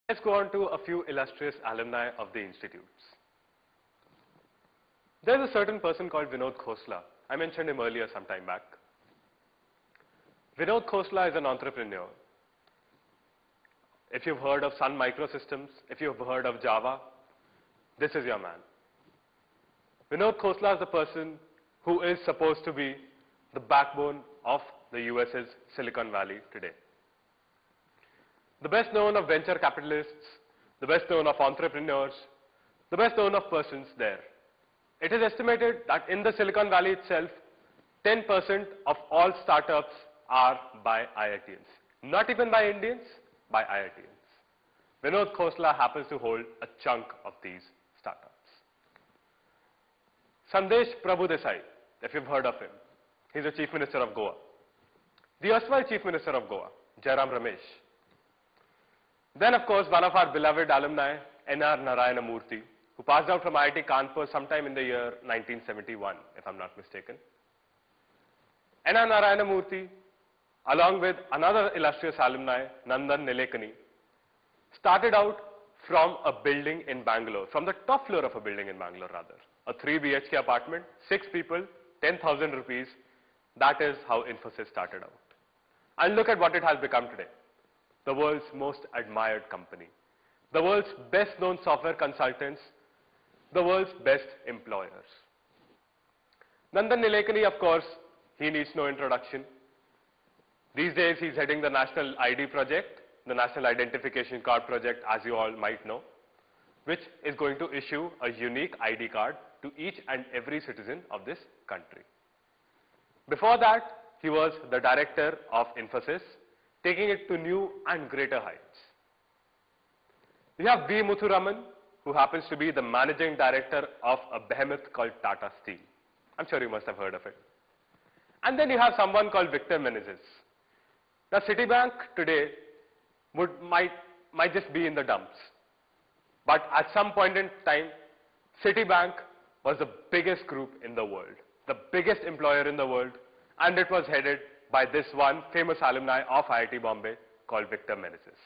Let's go on to a few illustrious alumni of the institutes. There's a certain person called Vinod Khosla. I mentioned him earlier some time back. Vinod Khosla is an entrepreneur. If you've heard of Sun Microsystems, if you've heard of Java, this is your man. Vinod Khosla is the person who is supposed to be the backbone of the US's Silicon Valley today. The best known of venture capitalists, the best known of entrepreneurs, the best known of persons there. It is estimated that in the Silicon Valley itself, 10% of all startups are by IITians. Not even by Indians, by IITians. Vinod Khosla happens to hold a chunk of these startups. Sandesh Prabhudesai, if you've heard of him, he's the Chief Minister of Goa. The erstwhile Chief Minister of Goa, Jairam Ramesh. Then, of course, one of our beloved alumni, N.R. Narayana Murthy, who passed out from IIT Kanpur sometime in the year 1971, if I'm not mistaken. N.R. Narayana Murthy, along with another illustrious alumni, Nandan Nilekani, started out from a building in Bangalore, from the top floor of a building in Bangalore rather. A 3 BHK apartment, 6 people, 10,000 rupees. That is how Infosys started out. And look at what it has become today. The world's most admired company. The world's best known software consultants. The world's best employers. Nandan Nilekani, of course, he needs no introduction. These days he's heading the National ID project, the National Identification Card project, as you all might know, which is going to issue a unique ID card to each and every citizen of this country. Before that, he was the director of Infosys, taking it to new and greater heights. We have V. Muthuraman, who happens to be the managing director of a behemoth called Tata Steel. I'm sure you must have heard of it. And then you have someone called Victor Menezes. Now, Citibank today might just be in the dumps. But at some point in time, Citibank was the biggest group in the world, the biggest employer in the world, and it was headed by this one famous alumni of IIT Bombay called Victor Menezes.